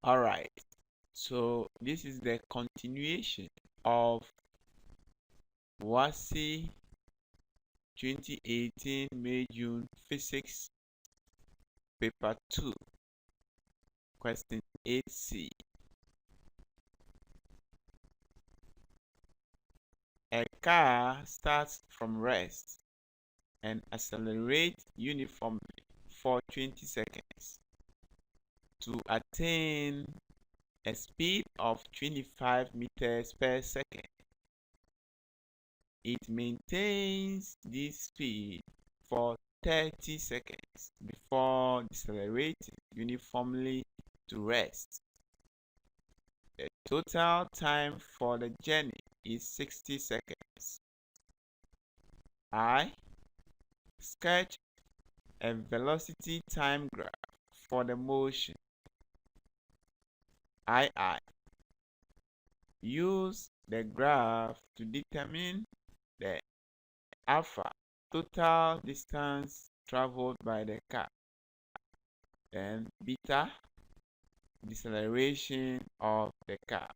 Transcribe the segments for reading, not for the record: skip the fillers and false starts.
All right. So this is the continuation of WASSCE 2018 May-June Physics Paper 2, Question 8C. A car starts from rest and accelerates uniformly for 20 seconds to attain a speed of 25 meters per second. It maintains this speed for 30 seconds before decelerating uniformly to rest. The total time for the journey is 60 seconds. I. Sketch a velocity time graph for the motion. II. Use the graph to determine the alpha, total distance traveled by the car, and beta, deceleration of the car.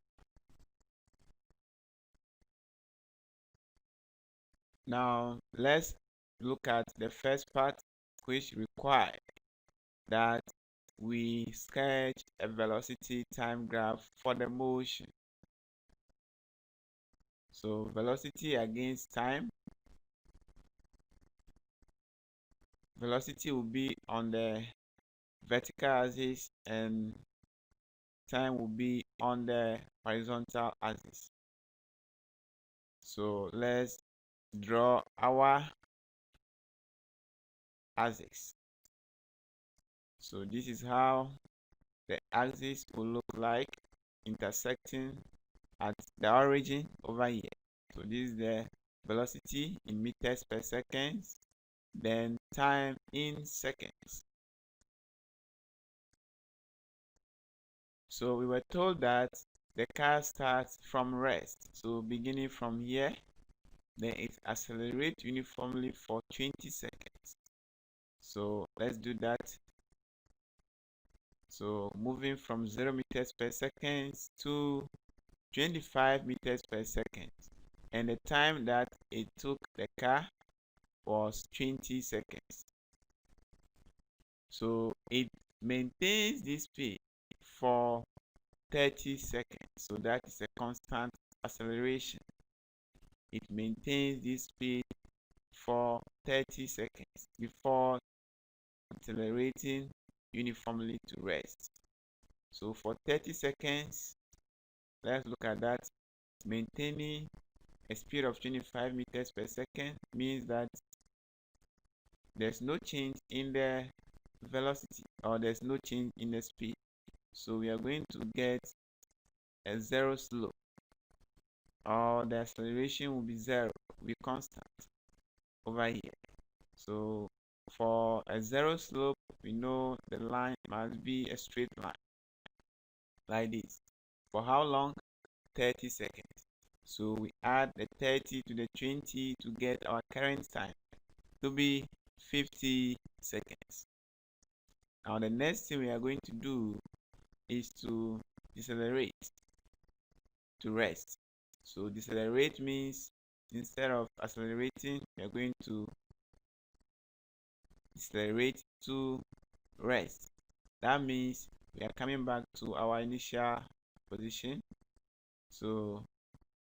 Now let's look at the first part, which requires that we sketch a velocity time graph for the motion. So velocity against time. Velocity will be on the vertical axis and time will be on the horizontal axis. So let's draw our axis. So this is how the axis will look like, intersecting at the origin over here. So this is the velocity in meters per second, then time in seconds. So we were told that the car starts from rest. So beginning from here, then it accelerates uniformly for 20 seconds. So let's do that. So moving from 0 meters per second to 25 meters per second. And the time that it took the car was 20 seconds. So it maintains this speed for 30 seconds. So that is a constant acceleration. It maintains this speed for 30 seconds before accelerating uniformly to rest. So for 30 seconds, let's look at that. Maintaining a speed of 25 meters per second means that there's no change in the velocity, or there's no change in the speed. So we are going to get a zero slope, or the acceleration will be zero, will be constant over here. So for a zero slope, we know the line must be a straight line like this. For how long? 30 seconds. So we add the 30 to the 20 to get our current time to be 50 seconds. Now the next thing we are going to do is to decelerate to rest. So decelerate means instead of accelerating, we are going to decelerate to rest. That means we are coming back to our initial position. So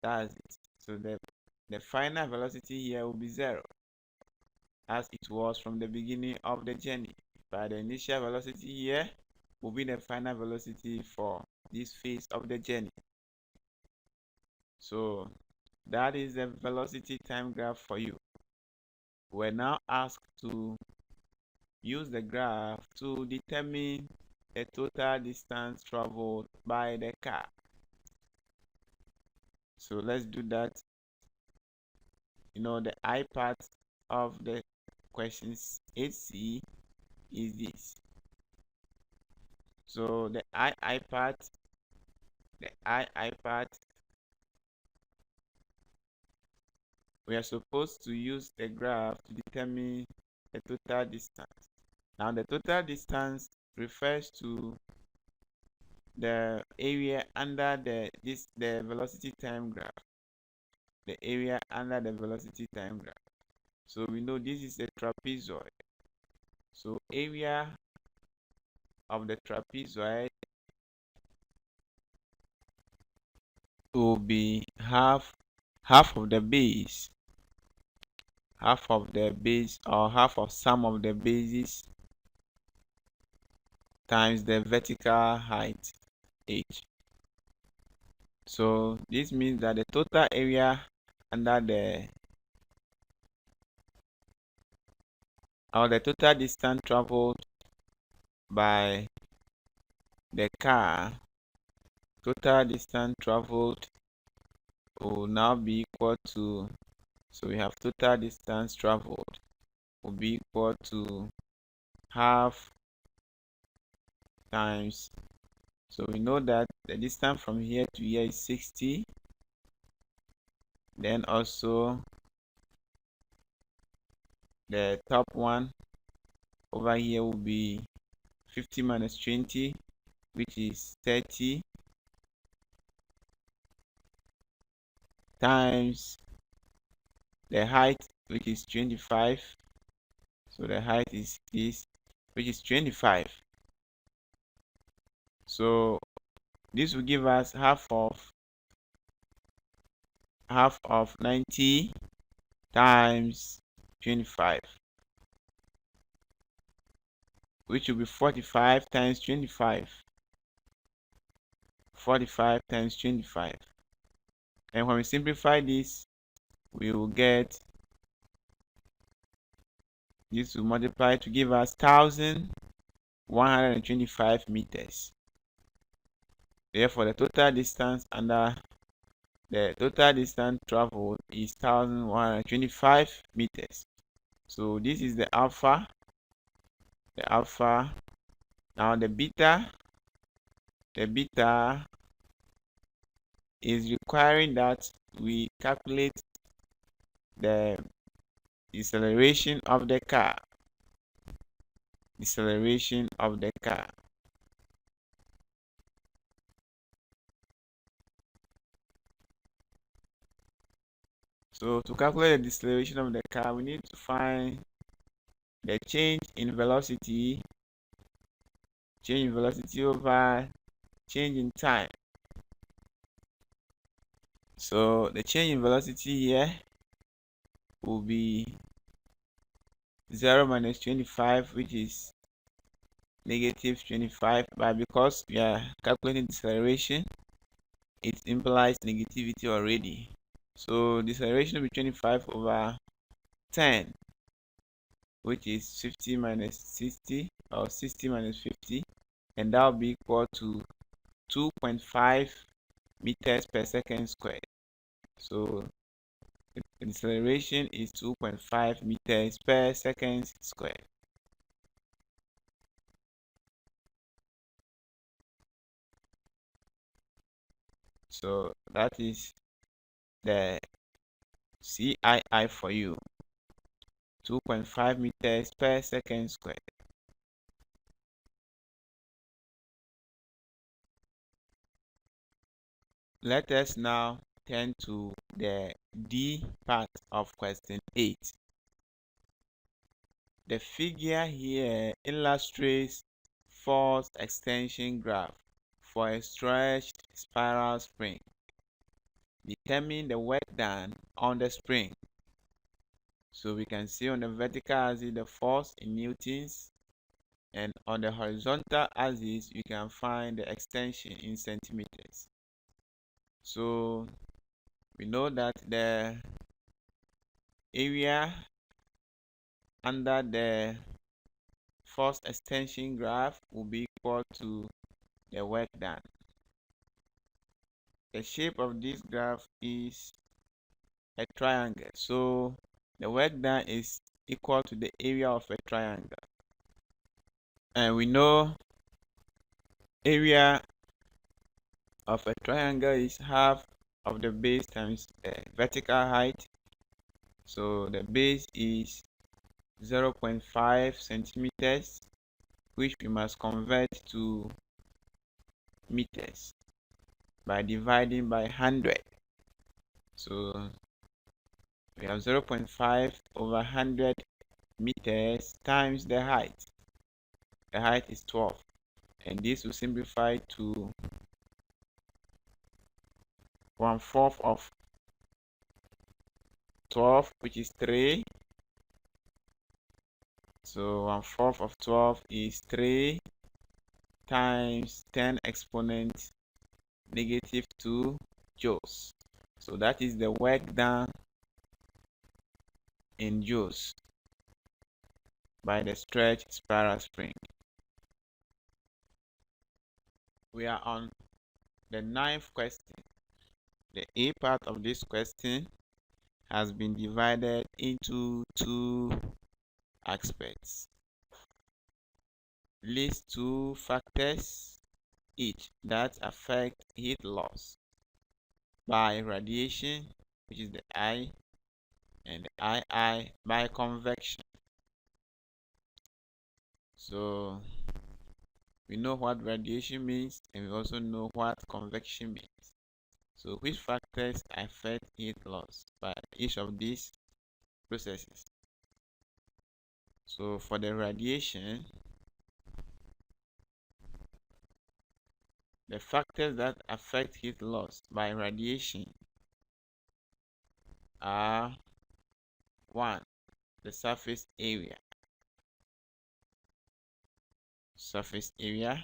that's it. So the final velocity here will be 0, as it was from the beginning of the journey. But the initial velocity here will be the final velocity for this phase of the journey. So that is the velocity time graph for you. We're now asked to use the graph to determine the total distance traveled by the car. So let's do that. The I part of the questions 8C is this. So the I part, we are supposed to use the graph to determine the total distance. Now the total distance refers to the area under the velocity time graph. The area under the velocity time graph. So we know this is a trapezoid. So area of the trapezoid will be half of the base, or half of sum of the bases times the vertical height h. So this means that the total area under the total distance traveled by the car, total distance traveled will now be equal to, so we have total distance traveled will be equal to half times, so we know that the distance from here to here is 60, then also the top one over here will be 50 minus 20, which is 30, times the height, which is 25. So the height is this, which is 25. So this will give us half of 90 times 25, which will be 45 times 25. 45 times 25. And when we simplify this, we will get, this will multiply to give us 1,125 meters. Therefore, the total distance traveled is 1,125 meters. So this is the alpha. Now the beta is requiring that we calculate the deceleration of the car. So to calculate the deceleration of the car, we need to find the change in velocity over change in time. So the change in velocity here will be 0 minus 25, which is negative 25, but because we are calculating deceleration, it implies negativity already. So deceleration will be 25 over 10, which is 50 minus 60, or 60 minus 50, and that will be equal to 2.5 meters per second squared. So the deceleration is 2.5 meters per second squared. So that is the CII for you, 2.5 meters per second squared. Let us now turn to the D part of question 8. The figure here illustrates force extension graph for a stretched spiral spring. Determine the work done on the spring. So we can see on the vertical axis the force in newtons, and on the horizontal axis you can find the extension in centimeters. So we know that the area under the force extension graph will be equal to the work done. The shape of this graph is a triangle, so the work done is equal to the area of a triangle. And we know area of a triangle is half of the base times the vertical height. So the base is 0.5 centimeters, which we must convert to meters by dividing by 100. So we have 0.5 over 100 meters times the height. The height is 12, and this will simplify to 1/4 of 12, which is 3. So 1/4 of 12 is 3 times 10 exponent -2 joules. So that is the work done in joules by the stretch spiral spring. We are on the 9th question. The A part of this question has been divided into 2 aspects. List 2 factors each that affect heat loss by radiation, which is the I, and the II by convection. So we know what radiation means, and we also know what convection means. So which factors affect heat loss by each of these processes? So for the radiation, the factors that affect heat loss by radiation are: 1. The surface area. Surface area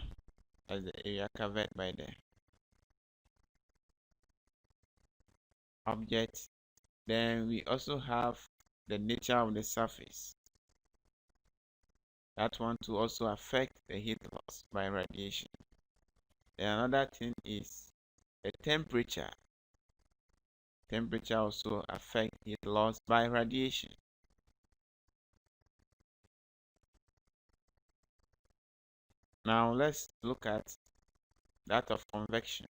as the area covered by the object. Then we also have the nature of the surface. That one to also affect the heat loss by radiation. Then another thing is the temperature. Temperature also affects heat loss by radiation. Now let's look at that of convection.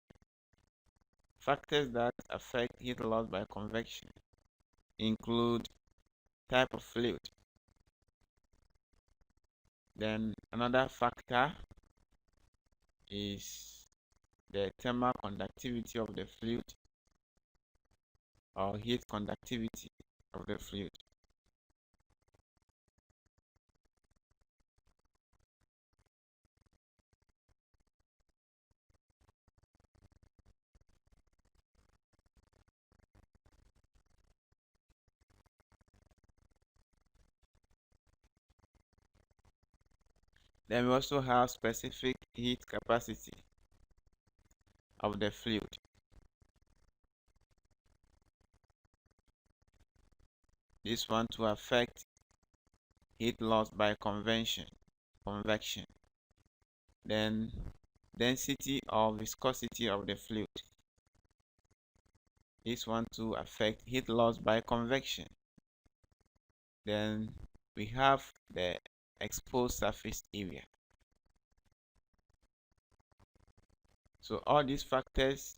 Factors that affect heat loss by convection include type of fluid. Then another factor is the thermal conductivity of the fluid or heat conductivity of the fluid. Then we also have specific heat capacity of the fluid. This one to affect heat loss by convection. Then density or viscosity of the fluid. This one to affect heat loss by convection. Then we have the exposed surface area. So all these factors,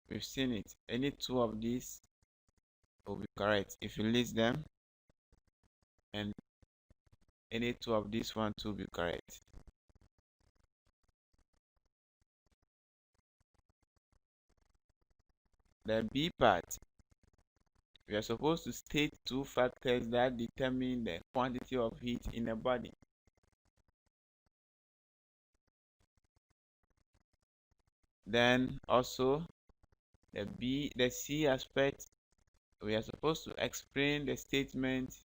we've seen it. Any 2 of these will be correct if you list them, and any 2 of these one to be correct. The B part, we are supposed to state 2 factors that determine the quantity of heat in a body. Then also the C aspect, we are supposed to explain the statement: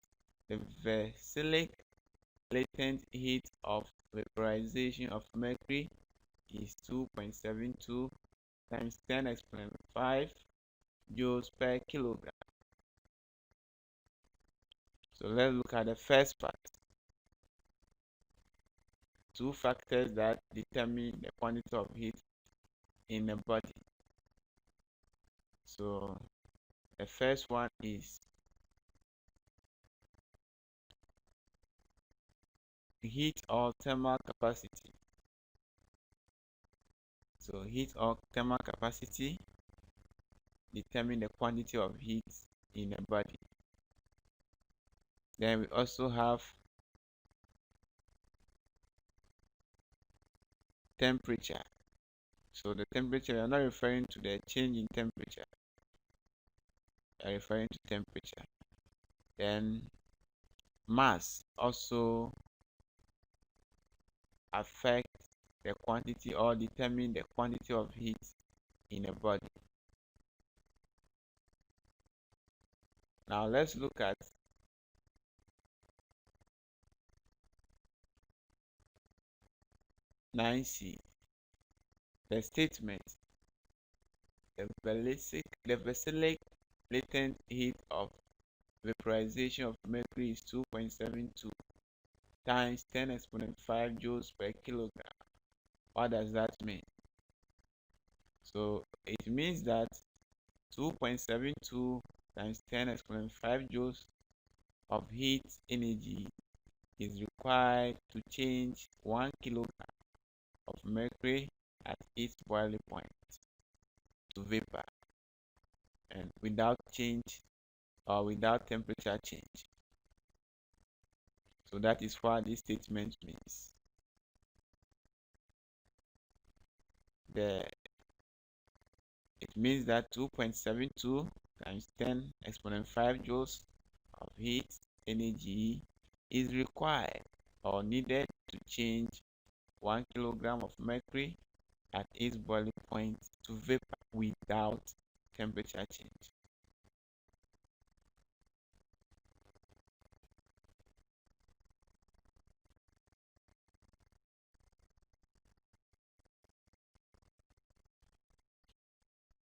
the Versillic latent heat of vaporization of mercury is 2.72 times 10 exponent 5 joules per kilogram. So let's look at the first part. 2 factors that determine the quantity of heat in a body. So the first one is heat or thermal capacity. So heat or thermal capacity determine the quantity of heat in a body. Then we also have temperature. So the temperature, we are not referring to the change in temperature. We are referring to temperature. Then mass also affect the quantity or determine the quantity of heat in a body. Now let's look at nine C. The statement: the basilic latent heat of vaporization of mercury is 2.72 times 10 exponent 5 joules per kilogram. What does that mean? So it means that 2.72 times 10 exponent 5 joules of heat energy is required to change 1 kilogram of mercury at its boiling point to vapor, and without change or without temperature change. So that is what this statement means. It means that 2.72 times 10 exponent 5 joules of heat energy is required or needed to change 1 kilogram of mercury at its boiling point to vapor without temperature change.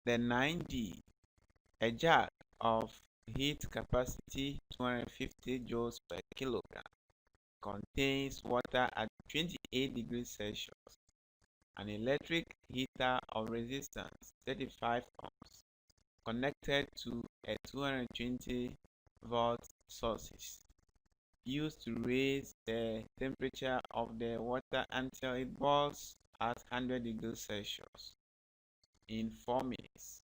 The 9D, a jar of heat capacity 250 joules per kilogram, contains water at 28 degrees Celsius, an electric heater of resistance 35 ohms connected to a 220 volt source used to raise the temperature of the water until it boils at 100 degrees Celsius in 4 minutes.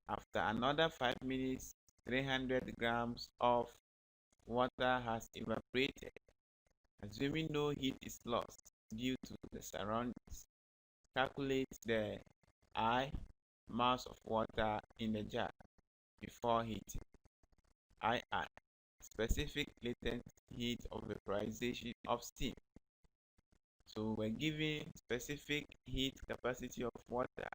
After another 5 minutes, 300 grams of water has evaporated. Assuming no heat is lost due to the surroundings, calculate the I mass of water in the jar before heating. II, specific latent heat of vaporization of steam. So we're given specific heat capacity of water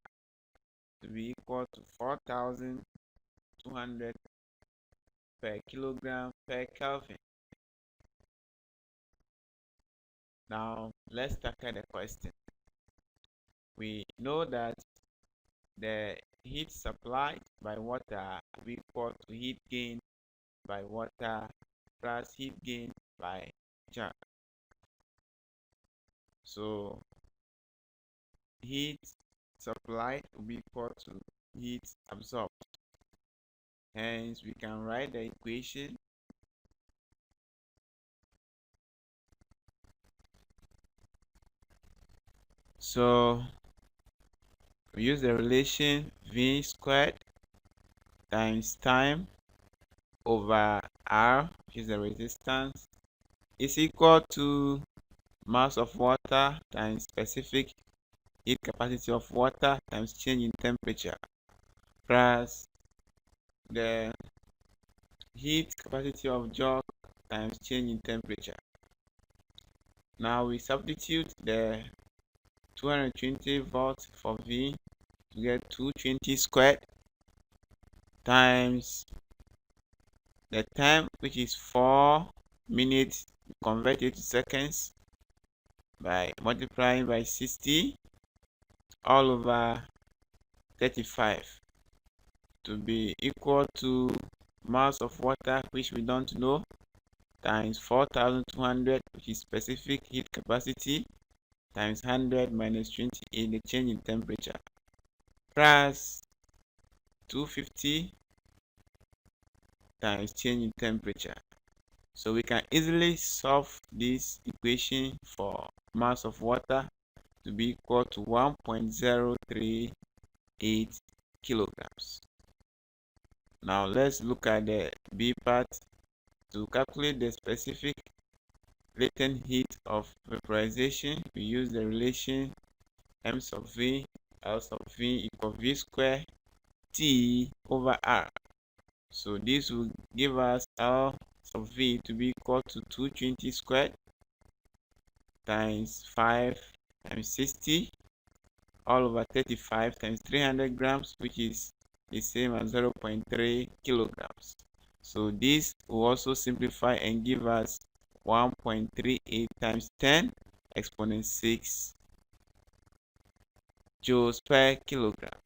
to be equal to 4,200 per kilogram per Kelvin. Now let's tackle the question. We know that the heat supplied by water will be equal to heat gain by water plus heat gain by JAMB. So heat supplied will be equal to heat absorbed. Hence, we can write the equation so we use the relation V squared times time over R, which is the resistance, is equal to mass of water times specific heat capacity of water times change in temperature plus the heat capacity of jug times change in temperature. Now we substitute the 220 volts for V to get 220 squared times the time, which is 4 minutes, convert it to seconds by multiplying by 60 all over 35 to be equal to mass of water, which we don't know, times 4,200, which is specific heat capacity, times 100 minus 28, the change in temperature, plus 250 times change in temperature. So we can easily solve this equation for mass of water to be equal to 1.038 kilograms. Now let's look at the B part. To calculate the specific latent heat of vaporization, we use the relation m sub V L sub V equal V square T over R. So this will give us L sub V to be equal to 220 squared times 5 times 60 all over 35 times 300 grams, which is the same as 0.3 kilograms. So this will also simplify and give us 1.38 times 10 exponent 6 joules per kilogram.